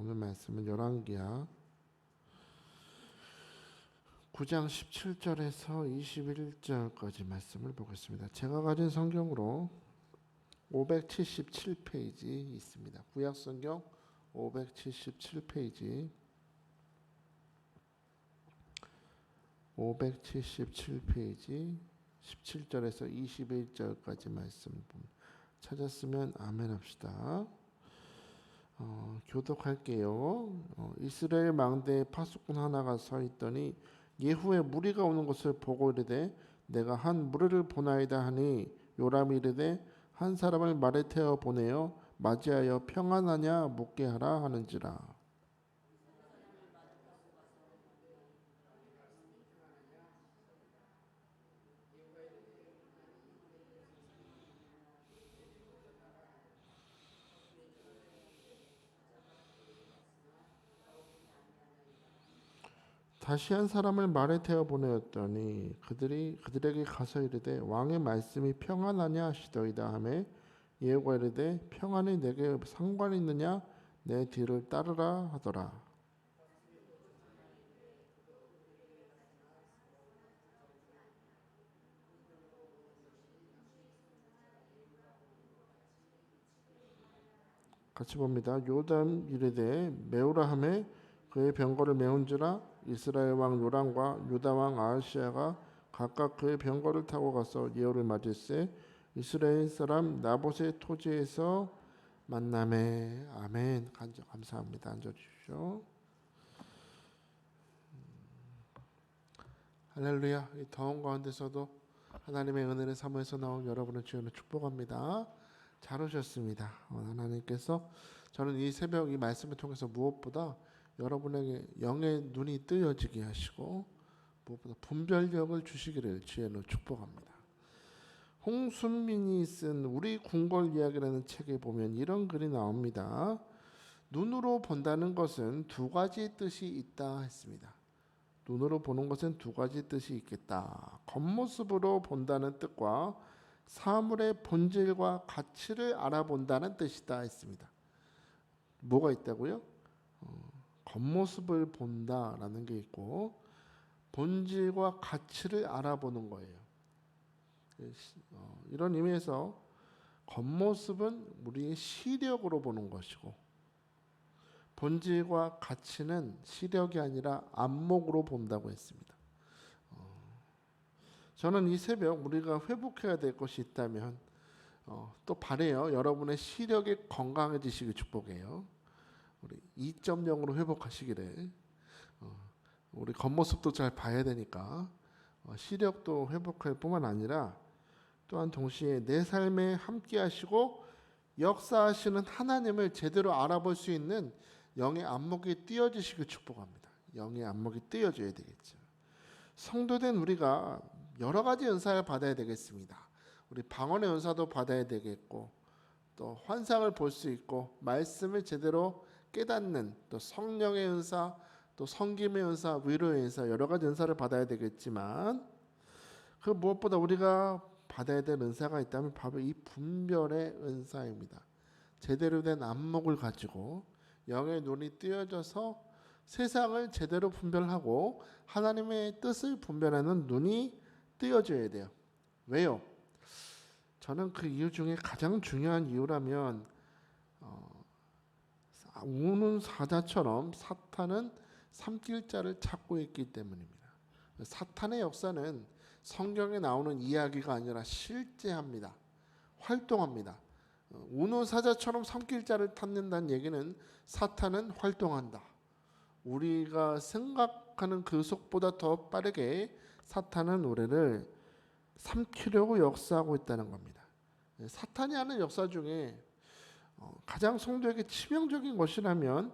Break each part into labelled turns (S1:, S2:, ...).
S1: 오늘 말씀은 열왕기하 9장 17절에서 21절까지 말씀을 보겠습니다. 제가 가진 성경으로 577페이지 있습니다. 구약성경 577페이지 577페이지 17절에서 21절까지 말씀 찾았으면 아멘 합시다. 교독할게요. 이스라엘 망대에 파수꾼 하나가 서 있더니 예후의 무리가 오는 것을 보고 이르되 내가 한 무리를 보나이다 하니 요람이 이르되 한 사람을 말에 태워 보내어 맞이하여 평안하냐 묻게 하라 하는지라. 다시 한 사람을 말에 태워 보내었더니 그들에게 가서 이르되 왕의 말씀이 평안하냐 하시더이다 하매 예후가 이르되 평안이 내게 상관이 있느냐 내 뒤를 따르라 하더라. 같이 봅니다. 요담 이르되 메우라 하매 그의 병거를 메운지라. 이스라엘 왕 요람과 유다 왕 아하시야가 각각 그의 병거를 타고 가서 예후를 맞을세 이스라엘 사람 나봇의 토지에서 만나매. 아멘. 감사합니다. 앉아주십시오. 할렐루야. 이 더운 가운데서도 하나님의 은혜를 사모해서 나온 여러분을 주님으로 축복합니다. 잘 오셨습니다. 하나님께서 저는 이 새벽 이 말씀을 통해서 무엇보다 여러분에게 영의 눈이 뜨여지게 하시고 무엇보다 분별력을 주시기를 주의로 축복합니다. 홍순민이 쓴 우리 궁궐 이야기라는 책에 보면 이런 글이 나옵니다. 눈으로 본다는 것은 두 가지 뜻이 있다 했습니다. 눈으로 보는 것은 두 가지 뜻이 있겠다. 겉모습으로 본다는 뜻과 사물의 본질과 가치를 알아본다는 뜻이다 했습니다. 뭐가 있다고요? 겉모습을 본다라는 게 있고 본질과 가치를 알아보는 거예요. 이런 의미에서 겉모습은 우리의 시력으로 보는 것이고 본질과 가치는 시력이 아니라 안목으로 본다고 했습니다. 저는 이 새벽 우리가 회복해야 될 것이 있다면 또 바래요. 여러분의 시력이 건강해지시길 축복해요. 우리 2.0으로 회복하시기를. 우리 겉모습도 잘 봐야 되니까 시력도 회복할 뿐만 아니라 또한 동시에 내 삶에 함께 하시고 역사하시는 하나님을 제대로 알아볼 수 있는 영의 안목이 띄어지시길 축복합니다. 영의 안목이 띄어져야 되겠죠. 성도된 우리가 여러 가지 은사를 받아야 되겠습니다. 우리 방언의 은사도 받아야 되겠고 또 환상을 볼 수 있고 말씀을 제대로 깨닫는 또 성령의 은사, 또 섬김의 은사, 위로의 은사 여러 가지 은사를 받아야 되겠지만 그 무엇보다 우리가 받아야 될 은사가 있다면 바로 이 분별의 은사입니다. 제대로 된 안목을 가지고 영의 눈이 띄어져서 세상을 제대로 분별하고 하나님의 뜻을 분별하는 눈이 띄어져야 돼요. 왜요? 저는 그 이유 중에 가장 중요한 이유라면 우는 사자처럼 사탄은 삼킬 자를 찾고 있기 때문입니다. 사탄의 역사는 성경에 나오는 이야기가 아니라 실제합니다. 활동합니다. 우는 사자처럼 삼킬 자를 찾는다는 얘기는 사탄은 활동한다. 우리가 생각하는 그 속보다 더 빠르게 사탄은 우리를 삼키려고 역사하고 있다는 겁니다. 사탄이 하는 역사 중에 가장 성도에게 치명적인 것이라면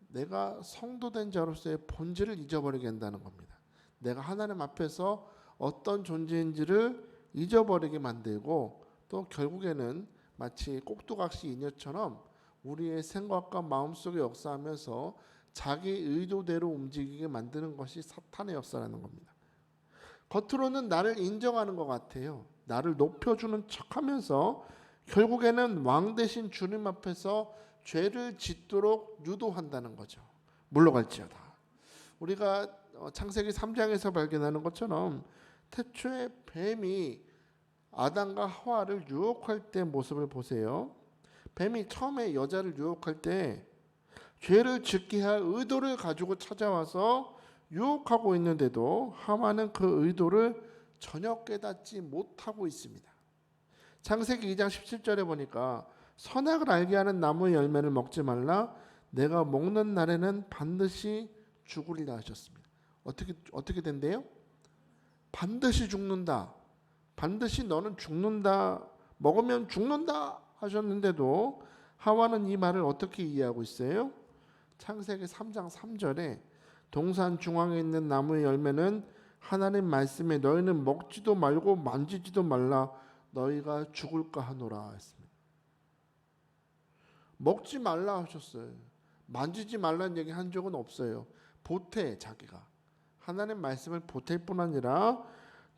S1: 내가 성도된 자로서의 본질을 잊어버리게 한다는 겁니다. 내가 하나님 앞에서 어떤 존재인지를 잊어버리게 만들고 또 결국에는 마치 꼭두각시 이녀처럼 우리의 생각과 마음속에 역사하면서 자기 의도대로 움직이게 만드는 것이 사탄의 역사라는 겁니다. 겉으로는 나를 인정하는 것 같아요. 나를 높여주는 척하면서 결국에는 왕 대신 주님 앞에서 죄를 짓도록 유도한다는 거죠. 물러갈지어다. 우리가 창세기 3장에서 발견하는 것처럼 태초에 뱀이 아담과 하와를 유혹할 때 모습을 보세요. 뱀이 처음에 여자를 유혹할 때 죄를 짓게 할 의도를 가지고 찾아와서 유혹하고 있는데도 하와는 그 의도를 전혀 깨닫지 못하고 있습니다. 창세기 2장 17절에 보니까 선악을 알게 하는 나무의 열매를 먹지 말라, 내가 먹는 날에는 반드시 죽으리라 하셨습니다. 어떻게 된대요? 반드시 죽는다. 반드시 너는 죽는다. 먹으면 죽는다 하셨는데도 하와는 이 말을 어떻게 이해하고 있어요? 창세기 3장 3절에 동산 중앙에 있는 나무의 열매는 하나님 말씀에 너희는 먹지도 말고 만지지도 말라, 너희가 죽을까 하노라 했습니다. 먹지 말라 하셨어요. 만지지 말라는 얘기 한 적은 없어요. 보태, 자기가 하나님 말씀을 보탤 뿐 아니라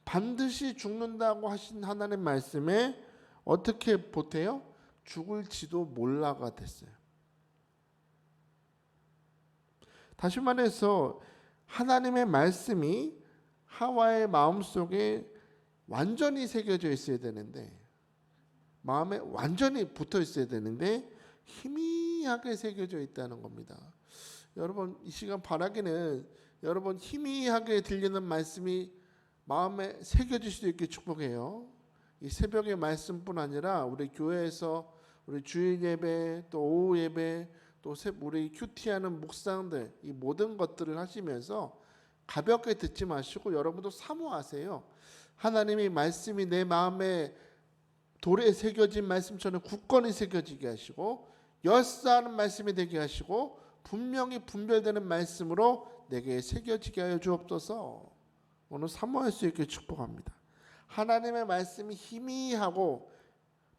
S1: 반드시 죽는다고 하신 하나님 말씀에 어떻게 보태요? 죽을지도 몰라가 됐어요. 다시 말해서 하나님의 말씀이 하와의 마음속에 완전히 새겨져 있어야 되는데, 마음에 완전히 붙어 있어야 되는데 희미하게 새겨져 있다는 겁니다. 여러분, 이 시간 바라기는 여러분 희미하게 들리는 말씀이 마음에 새겨질 수 있게 축복해요. 이 새벽의 말씀뿐 아니라 우리 교회에서 우리 주일 예배, 또 오후 예배, 또 우리 큐티하는 묵상들, 이 모든 것들을 하시면서 가볍게 듣지 마시고 여러분도 사모하세요. 하나님의 말씀이 내 마음에 돌에 새겨진 말씀처럼 굳건히 새겨지게 하시고, 역사하는 말씀이 되게 하시고, 분명히 분별되는 말씀으로 내게 새겨지게 하여 주옵소서. 오늘 사모할 수 있게 축복합니다. 하나님의 말씀이 희미하고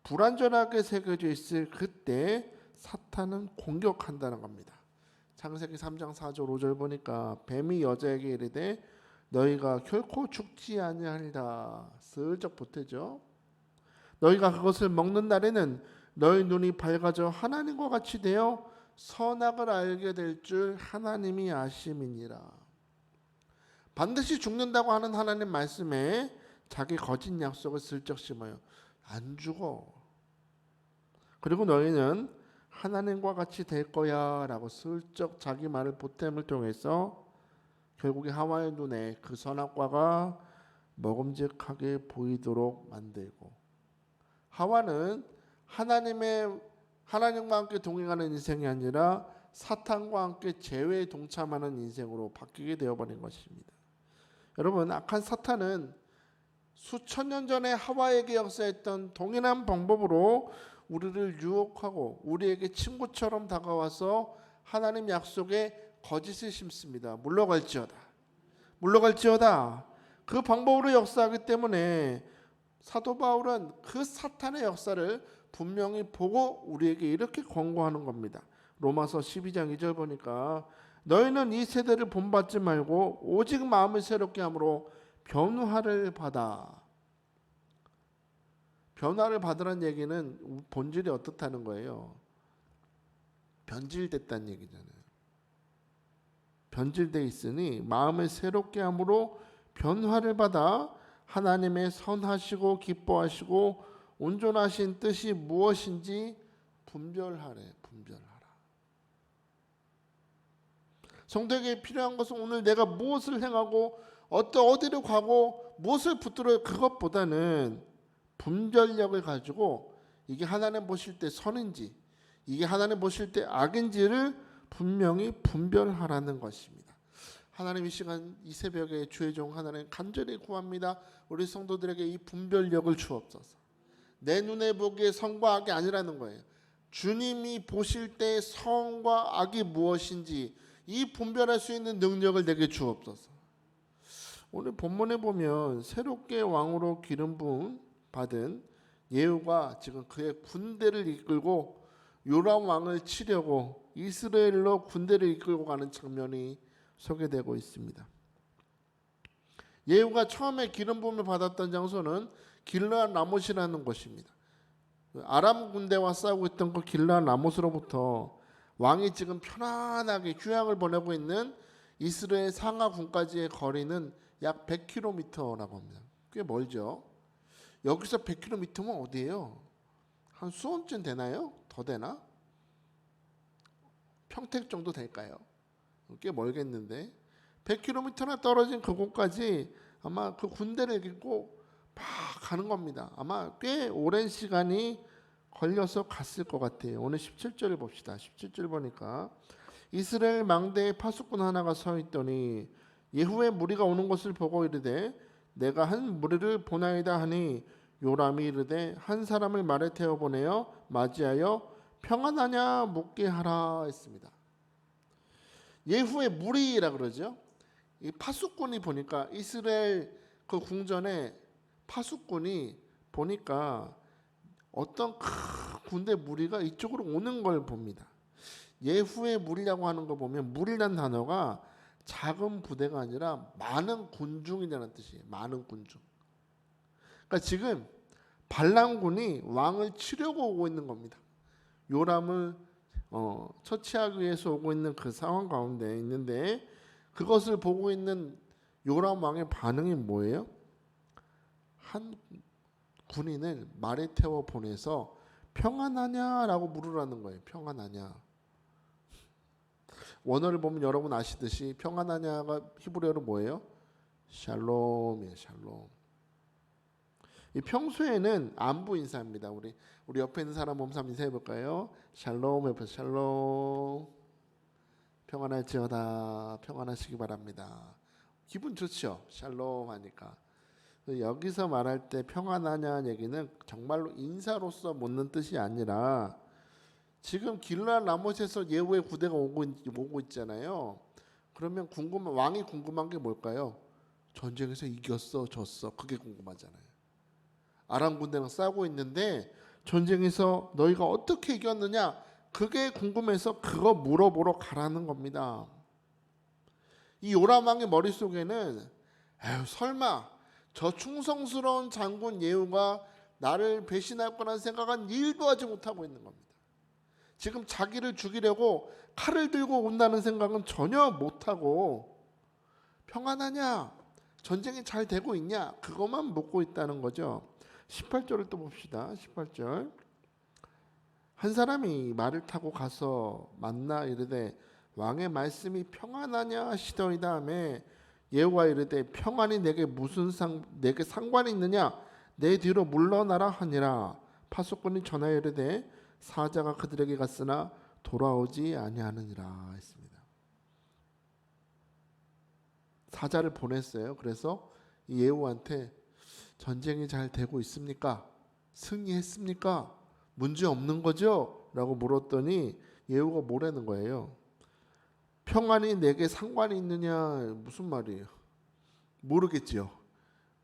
S1: 불완전하게 새겨져 있을 그때 사탄은 공격한다는 겁니다. 창세기 3장 4절 5절 보니까 뱀이 여자에게 이르되 너희가 결코 죽지 아니하리라. 슬쩍 보태죠. 너희가 그것을 먹는 날에는 너희 눈이 밝아져 하나님과 같이 되어 선악을 알게 될 줄 하나님이 아심이니라. 반드시 죽는다고 하는 하나님 말씀에 자기 거짓 약속을 슬쩍 심어요. 안 죽어. 그리고 너희는 하나님과 같이 될 거야 라고 슬쩍 자기 말을 보탬을 통해서 결국에 하와의 눈에 그 선악과가 먹음직하게 보이도록 만들고, 하와는 하나님과 함께 동행하는 인생이 아니라 사탄과 함께 재회에 동참하는 인생으로 바뀌게 되어버린 것입니다. 여러분, 악한 사탄은 수천 년 전에 하와에게 역사했던 동일한 방법으로 우리를 유혹하고 우리에게 친구처럼 다가와서 하나님 약속에 거짓을 심습니다. 물러갈지어다. 물러갈지어다. 그 방법으로 역사하기 때문에 사도 바울은 그 사탄의 역사를 분명히 보고 우리에게 이렇게 권고하는 겁니다. 로마서 12장 2절 보니까 너희는 이 세대를 본받지 말고 오직 마음을 새롭게 함으로 변화를 받아. 변화를 받으라는 얘기는 본질이 어떻다는 거예요? 변질됐다는 얘기잖아요. 변질돼 있으니 마음을 새롭게 함으로 변화를 받아 하나님의 선하시고 기뻐하시고 온전하신 뜻이 무엇인지 분별하래. 분별하라. 성도에게 필요한 것은 오늘 내가 무엇을 행하고 어디로 가고 무엇을 붙들어야, 그것보다는 분별력을 가지고 이게 하나님 보실 때 선인지 이게 하나님 보실 때 악인지를 분명히 분별하라는 것입니다. 하나님, 이 시간 이 새벽에 주의 종 하나님 간절히 구합니다. 우리 성도들에게 이 분별력을 주옵소서. 내 눈에 보기에 선과 악이 아니라는 거예요. 주님이 보실 때 선과 악이 무엇인지 이 분별할 수 있는 능력을 내게 주옵소서. 오늘 본문에 보면 새롭게 왕으로 기름 부음 받은 예후가 지금 그의 군대를 이끌고 요람 왕을 치려고 이스라엘로 군대를 이끌고 가는 장면이 소개되고 있습니다. 예후가 처음에 기름 부음을 받았던 장소는 길르앗 라못이라는 곳입니다. 아람 군대와 싸우고 있던 그 길르앗 라못으로부터 왕이 지금 편안하게 휴양을 보내고 있는 이스라엘 상하군까지의 거리는 약 100km라고 합니다. 꽤 멀죠. 여기서 100km면 어디예요? 한 수원쯤 되나요? 더 되나? 평택 정도 될까요? 꽤 멀겠는데 100km나 떨어진 그곳까지 아마 그 군대를 이끌고 막 가는 겁니다. 아마 꽤 오랜 시간이 걸려서 갔을 것 같아요. 오늘 17절을 봅시다. 17절 보니까 이스라엘 망대에 파수꾼 하나가 서 있더니 예후의 무리가 오는 것을 보고 이르되 내가 한 무리를 보나이다 하니 요람이 이르되 한 사람을 말에 태워 보내어 맞이하여 평안하냐 묻게 하라 했습니다. 예후의 무리라 그러죠. 이 파수꾼이 보니까 이스라엘 그 궁전에 파수꾼이 보니까 어떤 큰 군대 무리가 이쪽으로 오는 걸 봅니다. 예후의 무리라고 하는 거 보면 무리란 단어가 작은 부대가 아니라 많은 군중이라는 뜻이에요. 많은 군중. 그러니까 지금 반란군이 왕을 치려고 오고 있는 겁니다. 요람을 처치하기 위해서 오고 있는 그 상황 가운데 있는데 그것을 보고 있는 요람 왕의 반응이 뭐예요? 한 군인을 말에 태워 보내서 평안하냐라고 물으라는 거예요. 평안하냐. 원어를 보면 여러분 아시듯이 평안하냐가 히브리어로 뭐예요? 샬롬이에요. 샬롬. 이 평소에는 안부 인사입니다. 우리 옆에 있는 사람 몸 한번 인사해 볼까요? 샬롬 해보세요. 샬롬. 평안할지어다. 평안하시기 바랍니다. 기분 좋죠? 샬롬 하니까. 여기서 말할 때 평안하냐는 얘기는 정말로 인사로서 묻는 뜻이 아니라 지금 길르앗 라못에서 예후의 구대가 오고 있잖아요. 그러면 왕이 궁금한 게 뭘까요? 전쟁에서 이겼어, 졌어. 그게 궁금하잖아요. 아람 군대랑 싸우고 있는데 전쟁에서 너희가 어떻게 이겼느냐? 그게 궁금해서 그거 물어보러 가라는 겁니다. 이 요람 왕의 머릿속에는 에휴, 설마 저 충성스러운 장군 예후가 나를 배신할 거라는 생각은 일도 하지 못하고 있는 겁니다. 지금 자기를 죽이려고 칼을 들고 온다는 생각은 전혀 못하고 평안하냐? 전쟁이 잘 되고 있냐? 그것만 묻고 있다는 거죠. 18절을 또 봅시다. 18절. 한 사람이 말을 타고 가서 만나 이르되 왕의 말씀이 평안하냐 하시더이다 하며 예후가 이르되 평안이 내게 상관이 있느냐? 내 뒤로 물러나라 하니라. 파수꾼이 전하여 이르되 사자가 그들에게 갔으나 돌아오지 아니하느니라 했습니다. 사자를 보냈어요. 그래서 예후한테 전쟁이 잘 되고 있습니까? 승리했습니까? 문제 없는 거죠? 라고 물었더니 예후가 뭐라는 거예요? 평안이 내게 상관이 있느냐? 무슨 말이에요? 모르겠지요.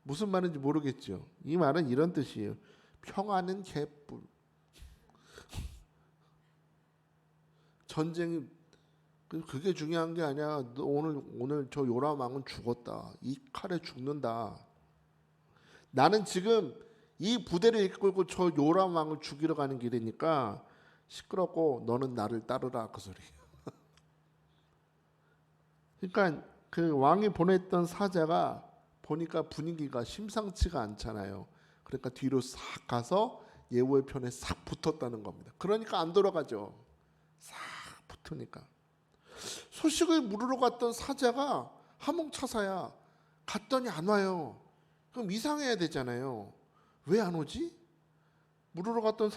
S1: 무슨 말인지 모르겠죠. 이 말은 이런 뜻이에요. 평안은 개뿔. 전쟁이 그게 중요한 게 아니야. 너 오늘 저 요람 왕은 죽었다. 이 칼에 죽는다. 나는 지금 이 부대를 이끌고 저 요람 왕을 죽이러 가는 길이니까 시끄럽고 너는 나를 따르라 그 소리예요. 그러니까 그 왕이 보냈던 사자가 보니까 분위기가 심상치가 않잖아요. 그러니까 뒤로 싹 가서 예후의 편에 싹 붙었다는 겁니다. 그러니까 안 돌아가죠. 싹 붙으니까. 소식을 물으러 갔던 사자가 하몽차사야. 갔더니 안 와요. 그럼 이상해야 되잖아요. 왜 안 오지? 물으러 갔던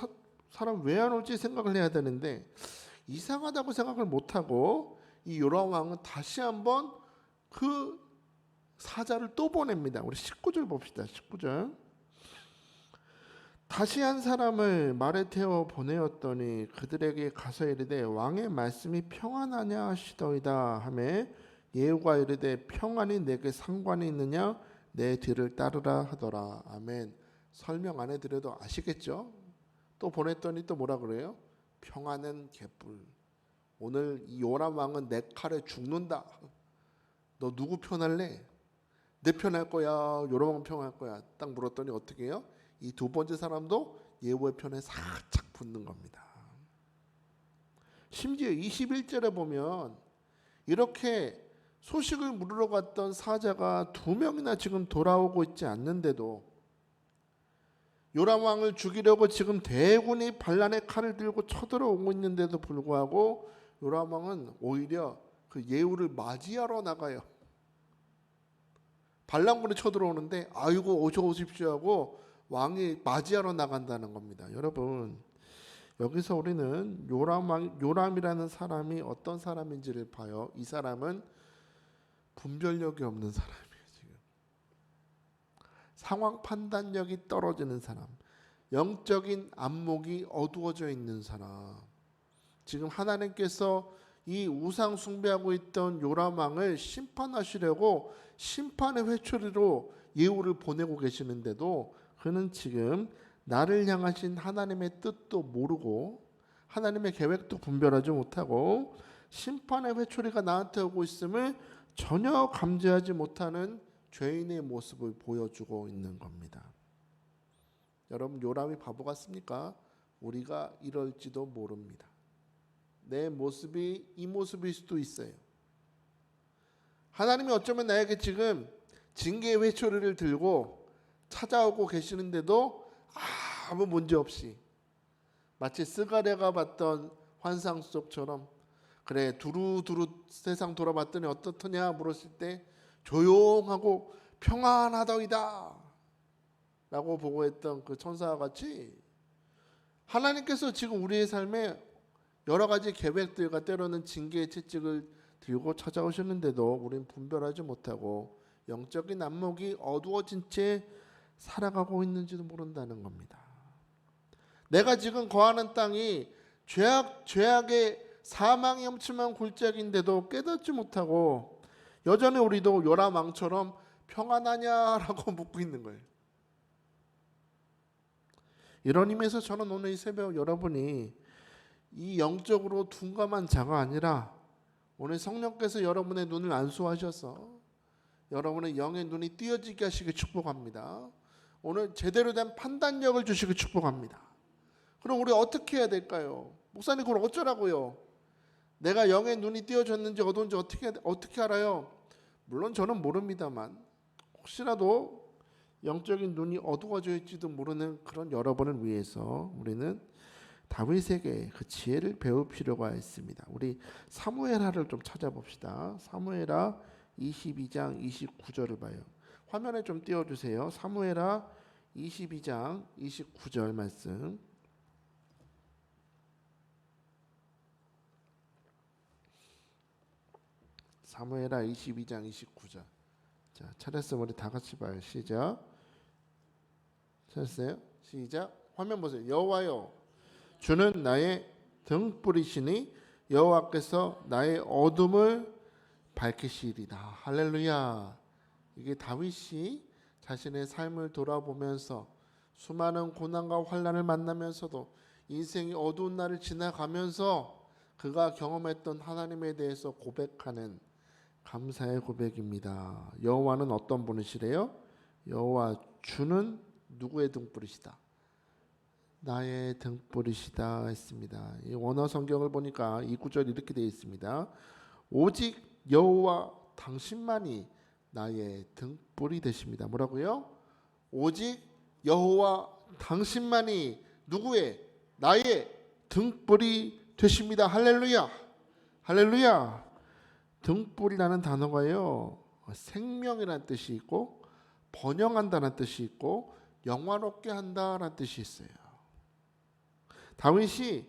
S1: 사람 왜 안 오지 생각을 해야 되는데 이상하다고 생각을 못하고 이 요람 왕은 다시 한번 그 사자를 또 보냅니다. 우리 19절 봅시다. 19절. 다시 한 사람을 말에 태워 보내었더니 그들에게 가서 이르되 왕의 말씀이 평안하냐 하시더이다 하며 예후가 이르되 평안이 내게 상관이 있느냐? 내 뒤를 따르라 하더라. 아멘. 설명 안 해드려도 아시겠죠? 또 보냈더니 또 뭐라 그래요? 평안은 개뿔. 오늘 이 요람 왕은 내 칼에 죽는다. 너 누구 편할래? 내 편할 거야? 요람 왕 편할 거야? 딱 물었더니 어떻게 해요? 이 두 번째 사람도 예후의 편에 살짝 붙는 겁니다. 심지어 21절에 보면 이렇게 소식을 물으러 갔던 사자가 2명이나 지금 돌아오고 있지 않는데도 요람 왕을 죽이려고 지금 대군이 반란의 칼을 들고 쳐들어오고 있는데도 불구하고 요람 왕은 오히려 그 예후를 맞이하러 나가요. 반란군이 쳐들어오는데 아이고 어서 오십시오 하고 왕이 맞이하러 나간다는 겁니다. 여러분, 여기서 우리는 요람이라는 사람이 어떤 사람인지를 봐요. 이 사람은 분별력이 없는 사람이에요. 지금 상황 판단력이 떨어지는 사람, 영적인 안목이 어두워져 있는 사람. 지금 하나님께서 이 우상 숭배하고 있던 요람 왕을 심판하시려고 심판의 회초리로 예후를 보내고 계시는데도 그는 지금 나를 향하신 하나님의 뜻도 모르고 하나님의 계획도 분별하지 못하고 심판의 회초리가 나한테 오고 있음을 전혀 감지하지 못하는 죄인의 모습을 보여주고 있는 겁니다. 여러분, 요람이 바보 같습니까? 우리가 이럴지도 모릅니다. 내 모습이 이 모습일 수도 있어요. 하나님이 어쩌면 나에게 지금 징계의 회초리를 들고 찾아오고 계시는데도 아무 문제 없이 마치 스가랴가 봤던 환상 속처럼 그래 두루두루 세상 돌아봤더니 어떻더냐 물었을 때 조용하고 평안하더이다 라고 보고했던 그 천사와 같이 하나님께서 지금 우리의 삶에 여러 가지 계획들과 때로는 징계의 채찍을 들고 찾아오셨는데도 우리는 분별하지 못하고 영적인 안목이 어두워진 채 살아가고 있는지도 모른다는 겁니다. 내가 지금 거하는 땅이 죄악의 사망이 엄침한 골짜기인데도 깨닫지 못하고 여전히 우리도 요람 왕처럼 평안하냐라고 묻고 있는 거예요. 이런 의미에서 저는 오늘 이 새벽 여러분이 이 영적으로 둔감한 자가 아니라 오늘 성령께서 여러분의 눈을 안수하셔서 여러분의 영의 눈이 띄어지게 하시길 축복합니다. 오늘 제대로 된 판단력을 주시길 축복합니다. 그럼 우리 어떻게 해야 될까요? 목사님 그걸 어쩌라고요? 내가 영의 눈이 띄어졌는지 어두운지 어떻게 알아요? 물론 저는 모릅니다만 혹시라도 영적인 눈이 어두워져 있지도 모르는 그런 여러분을 위해서 우리는 다윗에게 그 지혜를 배울 필요가 있습니다. 우리 사무엘하를 좀 찾아봅시다. 사무엘하 22장 29절을 봐요. 화면에 좀 띄워주세요. 사무엘하 22장 29절 말씀. 사무엘하 22장 29절. 자, 찾았으면 우리 다 같이 봐요. 시작. 찾았어요? 시작. 화면 보세요. 여호와여, 주는 나의 등불이시니 여호와께서 나의 어둠을 밝히시리다. 할렐루야. 이게 다윗이 자신의 삶을 돌아보면서 수많은 고난과 환난을 만나면서도 인생이 어두운 날을 지나가면서 그가 경험했던 하나님에 대해서 고백하는 감사의 고백입니다. 여호와는 어떤 분이시래요? 여호와 주는 누구의 등불이시다? 나의 등불이시다 했습니다. 이 원어 성경을 보니까 이 구절이 이렇게 되어 있습니다. 오직 여호와 당신만이 나의 등불이 되십니다. 뭐라고요? 오직 여호와 당신만이 누구의? 나의 등불이 되십니다. 할렐루야. 할렐루야. 등불이라는 단어가요, 생명이라는 뜻이 있고 번영한다는 뜻이 있고 영화롭게 한다는 뜻이 있어요. 다윗이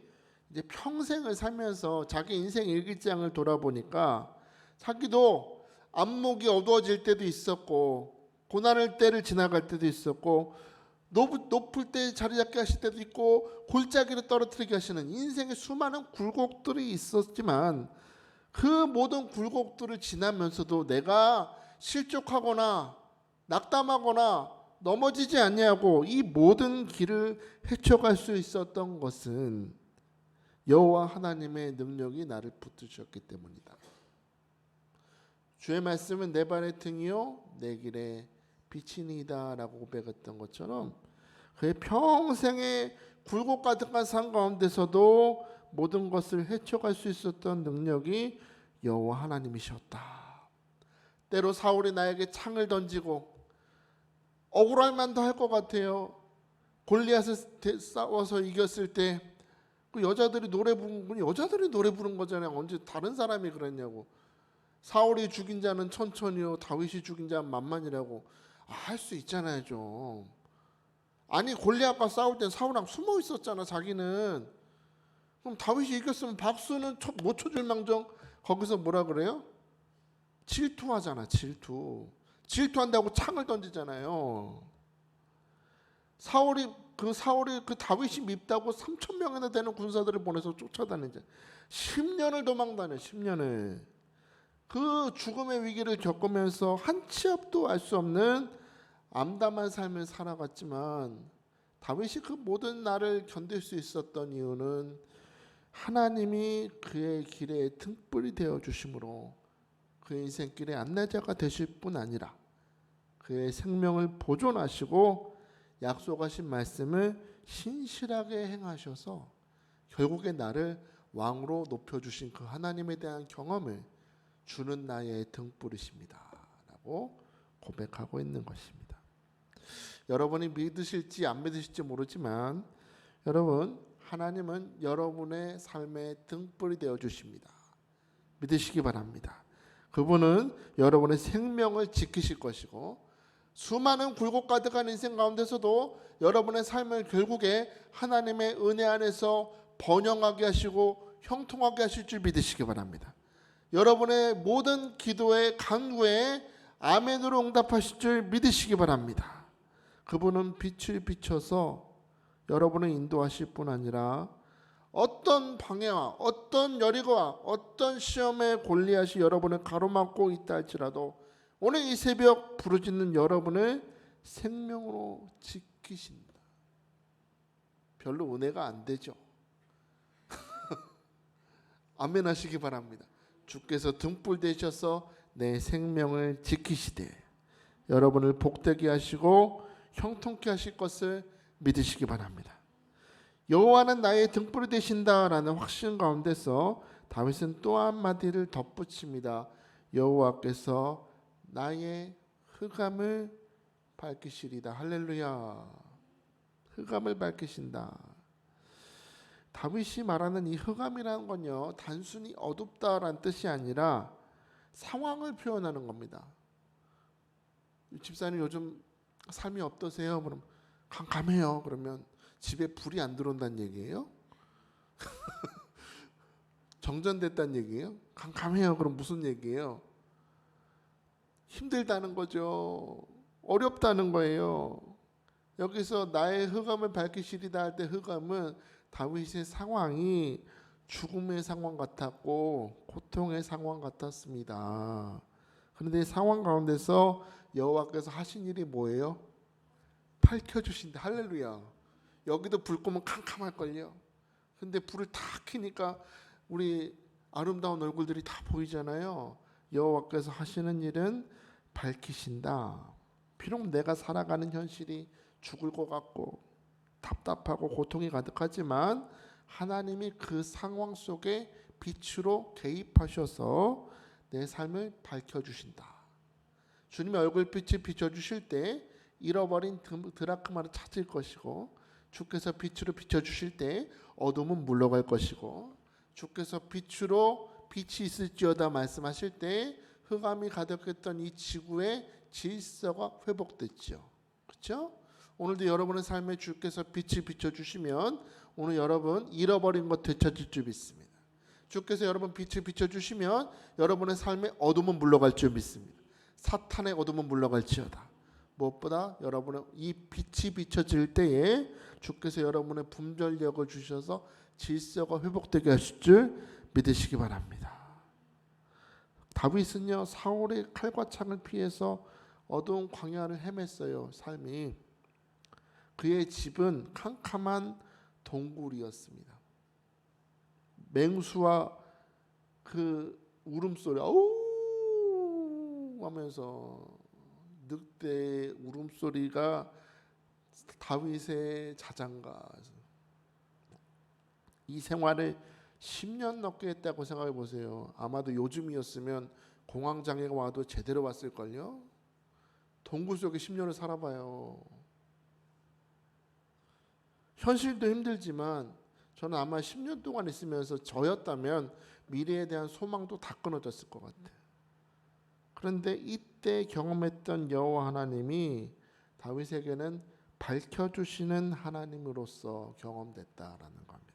S1: 이제 평생을 살면서 자기 인생 일기장을 돌아보니까 자기도 안목이 어두워질 때도 있었고 고난의 때를 지나갈 때도 있었고 높을 때 자리 잡게 하실 때도 있고 골짜기를 떨어뜨리게 하시는 인생의 수많은 굴곡들이 있었지만 그 모든 굴곡들을 지나면서도 내가 실족하거나 낙담하거나 넘어지지 않냐고 이 모든 길을 헤쳐갈 수 있었던 것은 여호와 하나님의 능력이 나를 붙드셨기 때문이다. 주의 말씀은 내 발의 등이요 내 길의 빛이니이다 라고 고백했던 것처럼 그의 평생의 굴곡 가득한 산 가운데서도 모든 것을 헤쳐갈 수 있었던 능력이 여호와 하나님이셨다. 때로 사울이 나에게 창을 던지고 억울할 만도 할 것 같아요. 골리앗을 싸워서 이겼을 때 그 여자들이 노래 부른 거잖아요. 언제 다른 사람이 그랬냐고. 사울이 죽인 자는 천천히요, 다윗이 죽인 자는 만만이라고. 할 수 있잖아요 좀. 아니 골리앗과 싸울 땐 사울랑 숨어 있었잖아 자기는. 그럼 다윗이 이겼으면 박수는 못 쳐줄 망정 거기서 뭐라 그래요? 질투하잖아. 질투한다고 창을 던지잖아요. 사울이 그 다윗이 밉다고 3천 명이나 되는 군사들을 보내서 쫓아다니자. 10년을 도망다녀. 10년을. 그 죽음의 위기를 겪으면서 한 치 앞도 알 수 없는 암담한 삶을 살아갔지만 다윗이 그 모든 날을 견딜 수 있었던 이유는 하나님이 그의 길에 등불이 되어 주심으로 그 인생길의 안내자가 되실 뿐 아니라 그의 생명을 보존하시고 약속하신 말씀을 신실하게 행하셔서 결국에 나를 왕으로 높여주신 그 하나님에 대한 경험을 주는 나의 등불이십니다 라고 고백하고 있는 것입니다. 여러분이 믿으실지 안 믿으실지 모르지만 여러분, 하나님은 여러분의 삶의 등불이 되어 주십니다. 믿으시기 바랍니다. 그분은 여러분의 생명을 지키실 것이고 수많은 굴곡 가득한 인생 가운데서도 여러분의 삶을 결국에 하나님의 은혜 안에서 번영하게 하시고 형통하게 하실 줄 믿으시기 바랍니다. 여러분의 모든 기도의 간구에 아멘으로 응답하실 줄 믿으시기 바랍니다. 그분은 빛을 비춰서 여러분을 인도하실 뿐 아니라 어떤 방해와 어떤 여리고와 어떤 시험의 골리앗이 여러분을 가로막고 있다 할지라도 오늘 이 새벽 부르짖는 여러분을 생명으로 지키신다. 별로 은혜가 안 되죠. 아멘 하시기 바랍니다. 주께서 등불 되셔서 내 생명을 지키시되 여러분을 복되게 하시고 형통케 하실 것을 믿으시기 바랍니다. 여호와는 나의 등불이 되신다라는 확신 가운데서 다윗은 또 한마디를 덧붙입니다. 여호와께서 나의 흑암을 밝히시리다. 할렐루야. 흑암을 밝히신다. 다윗이 말하는 이 흑암이라는 건요, 단순히 어둡다라는 뜻이 아니라 상황을 표현하는 겁니다. 집사님 요즘 삶이 어떠세요? 그럼 캄캄해요. 그러면 집에 불이 안 들어온다는 얘기예요? 정전됐다는 얘기예요? 캄캄해요. 그럼 무슨 얘기예요? 힘들다는 거죠. 어렵다는 거예요. 여기서 나의 흑암을 밝히시리다 할 때 흑암은 다윗의 상황이 죽음의 상황 같았고 고통의 상황 같았습니다. 그런데 이 상황 가운데서 여호와께서 하신 일이 뭐예요? 밝혀주신다. 할렐루야. 여기도 불 끄면 캄캄할걸요. 근데 불을 탁 켜니까 우리 아름다운 얼굴들이 다 보이잖아요. 여호와께서 하시는 일은 밝히신다. 비록 내가 살아가는 현실이 죽을 것 같고 답답하고 고통이 가득하지만 하나님이 그 상황 속에 빛으로 개입하셔서 내 삶을 밝혀주신다. 주님의 얼굴빛이 비춰주실 때 잃어버린 드라크마를 찾을 것이고 주께서 빛으로 비춰주실 때 어둠은 물러갈 것이고 주께서 빛으로 빛이 있을지어다 말씀하실 때 흑암이 가득했던 이 지구의 질서가 회복됐죠. 그렇죠? 오늘도 여러분의 삶에 주께서 빛을 비춰주시면 오늘 여러분 잃어버린 것 되찾을 줄 믿습니다. 주께서 여러분 빛을 비춰주시면 여러분의 삶에 어둠은 물러갈 줄 믿습니다. 사탄의 어둠은 물러갈지어다. 무엇보다 여러분의 이 빛이 비춰질 때에 주께서 여러분의 분별력을 주셔서 질서가 회복되게 하실 줄 믿으시기 바랍니다. 다윗은요 사울의 칼과 창을 피해서 어두운 광야를 헤맸어요. 삶이. 그의 집은 캄캄한 동굴이었습니다. 맹수와 그 울음소리 아우 하면서 늑대의 울음소리가 다윗의 자장가. 이 생활을 10년 넘게 했다고 생각해 보세요. 아마도 요즘이었으면 공황장애가 와도 제대로 왔을걸요. 동굴 속에 10년을 살아봐요. 현실도 힘들지만 저는 아마 10년 동안 있으면서 저였다면 미래에 대한 소망도 다 끊어졌을 것 같아요. 그런데 이때 경험했던 여호와 하나님이 다윗에게는 밝혀주시는 하나님으로서 경험됐다라는 겁니다.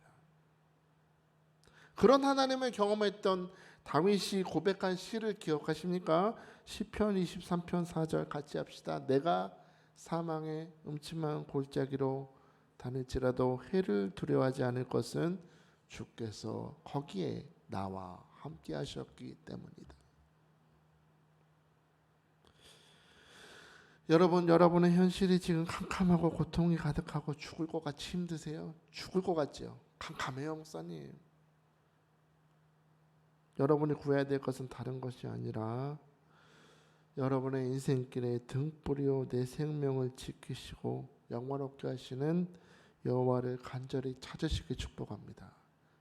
S1: 그런 하나님을 경험했던 다윗이 고백한 시를 기억하십니까? 시편 23편 4절 같이 합시다. 내가 사망의 음침한 골짜기로 다닐지라도 해를 두려워하지 않을 것은 주께서 거기에 나와 함께 하셨기 때문이다. 여러분의 현실이 지금 캄캄하고 고통이 가득하고 죽을 것 같이 힘드세요? 죽을 것 같죠? 캄캄해요, 목사님. 여러분이 구해야 될 것은 다른 것이 아니라 여러분의 인생길에 등불이요 내 생명을 지키시고 영원롭게 하시는 여호와를 간절히 찾으시길 축복합니다.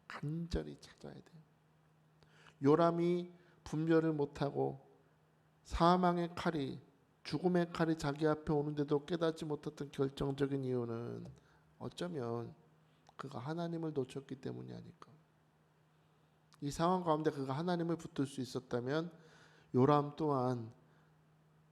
S1: 간절히 찾아야 돼요. 요람이 분별을 못하고 사망의 칼이 죽음의 칼이 자기 앞에 오는데도 깨닫지 못했던 결정적인 이유는 어쩌면 그가 하나님을 놓쳤기 때문이 아닐까. 이 상황 가운데 그가 하나님을 붙들 수 있었다면 요람 또한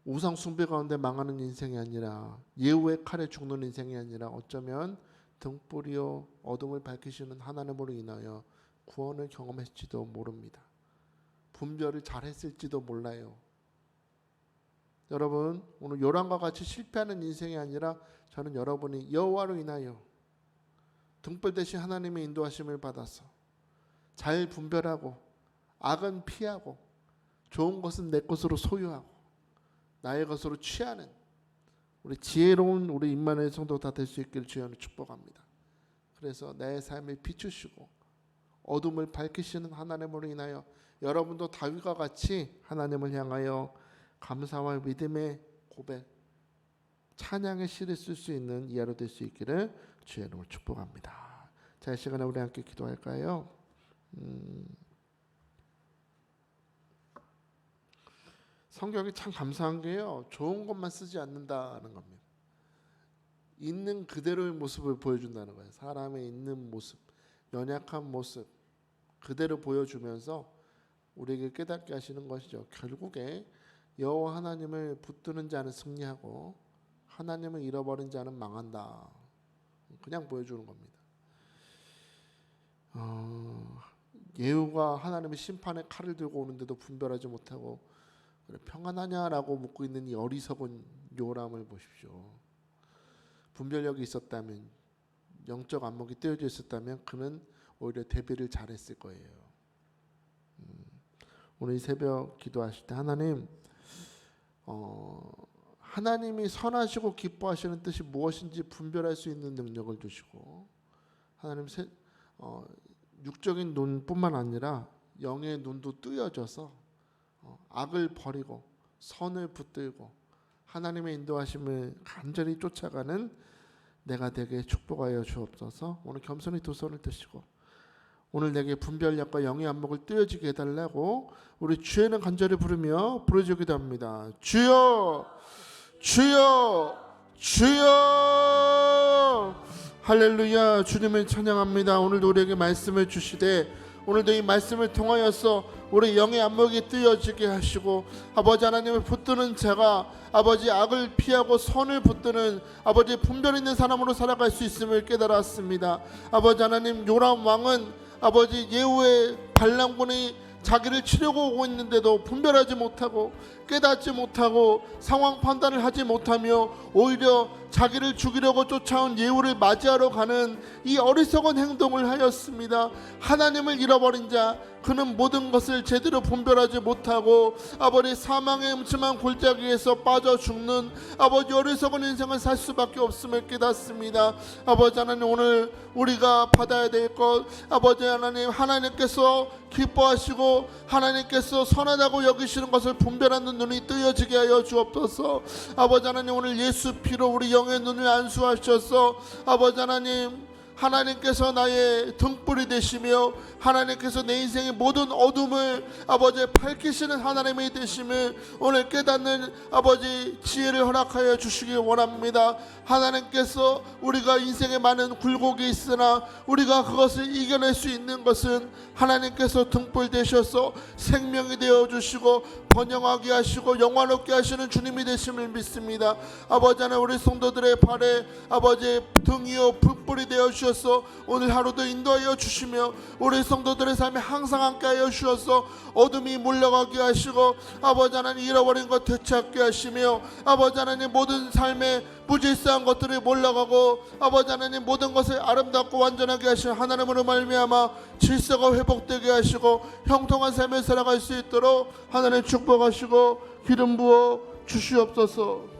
S1: 우상 숭배 가운데 망하는 인생이 아니라 예후의 칼에 죽는 인생이 아니라 어쩌면 등불이요 어둠을 밝히시는 하나님으로 인하여 구원을 경험했을지도 모릅니다. 분별을 잘했을지도 몰라요. 여러분 오늘 요람과 같이 실패하는 인생이 아니라 저는 여러분이 여호와로 인하여 등불 대신 하나님의 인도하심을 받아서 잘 분별하고 악은 피하고 좋은 것은 내 것으로 소유하고 나의 것으로 취하는 우리 지혜로운 우리 임마누엘 성도 다 될 수 있기를 주여는 축복합니다. 그래서 내 삶을 비추시고 어둠을 밝히시는 하나님으로 인하여 여러분도 다윗과 같이 하나님을 향하여 감사와 믿음의 고백, 찬양의 시를 쓸 수 있는 이하로 될 수 있기를 주의 이름으로 축복합니다. 자, 이 시간에 우리 함께 기도할까요? 성경이 참 감사한 게요. 좋은 것만 쓰지 않는다는 겁니다. 있는 그대로의 모습을 보여준다는 거예요. 사람의 있는 모습, 연약한 모습 그대로 보여주면서 우리에게 깨닫게 하시는 것이죠. 결국에 여호와 하나님을 붙드는 자는 승리하고 하나님을 잃어버린 자는 망한다. 그냥 보여주는 겁니다. 예후가 하나님의 심판의 칼을 들고 오는데도 분별하지 못하고 그래, 평안하냐라고 묻고 있는 이 어리석은 요람을 보십시오. 분별력이 있었다면 영적 안목이 떼어져 있었다면 그는 오히려 대비를 잘했을 거예요. 오늘 이 새벽 기도하실 때 하나님이 선하시고 기뻐하시는 뜻이 무엇인지 분별할 수 있는 능력을 주시고 하나님 육적인 눈뿐만 아니라 영의 눈도 뜨여져서 악을 버리고 선을 붙들고 하나님의 인도하심을 간절히 쫓아가는 내가 되게 축복하여 주옵소서. 오늘 겸손히 두 손을 드시고 오늘 내게 분별력과 영의 안목을 뜨여지게 해달라고 우리 주의는 간절히 부르짖기도 합니다. 주여 주여 주여 할렐루야. 주님을 찬양합니다. 오늘도 우리에게 말씀을 주시되 오늘도 이 말씀을 통하여서 우리 영의 안목이 뜨여지게 하시고 아버지 하나님을 붙드는 자가 아버지 악을 피하고 선을 붙드는 아버지 분별 있는 사람으로 살아갈 수 있음을 깨달았습니다. 아버지 하나님 요람 왕은 아버지 예후의 반란군이 자기를 치려고 오고 있는데도 분별하지 못하고 깨닫지 못하고 상황 판단을 하지 못하며 오히려 자기를 죽이려고 쫓아온 예후를 맞이하러 가는 이 어리석은 행동을 하였습니다. 하나님을 잃어버린 자 그는 모든 것을 제대로 분별하지 못하고 아버지 사망의 음침한 골짜기에서 빠져 죽는 아버지 어리석은 인생을 살 수밖에 없음을 깨닫습니다. 아버지 하나님 오늘 우리가 받아야 될 것 아버지 하나님 하나님께서 기뻐하시고 하나님께서 선하다고 여기시는 것을 분별하는 눈이 뜨여지게 하여 주옵소서. 아버지 하나님 오늘 예수 피로 우리 영의 눈을 안수하셔서 아버지 하나님 하나님께서 나의 등불이 되시며 하나님께서 내 인생의 모든 어둠을 아버지 밝히시는 하나님이 되심을 오늘 깨닫는 아버지 지혜를 허락하여 주시기 원합니다. 하나님께서 우리가 인생에 많은 굴곡이 있으나 우리가 그것을 이겨낼 수 있는 것은 하나님께서 등불 되셔서 생명이 되어 주시고 번영하게 하시고 영화롭게 하시는 주님이 되심을 믿습니다. 아버지 하나님, 우리 성도들의 발에 아버지 등이요 불불이 되어 주셔서 오늘 하루도 인도하여 주시며 우리 성도들의 삶에 항상 함께 하여 주셔서 어둠이 물러가게 하시고 아버지 하나님 잃어버린 것 되찾게 하시며 아버지 하나님 모든 삶의 무질서한 것들이 몰라가고 아버지 하나님 모든 것을 아름답고 완전하게 하시는 하나님으로 말미암아 질서가 회복되게 하시고 형통한 삶을 살아갈 수 있도록 하나님 축복하시고 기름 부어 주시옵소서.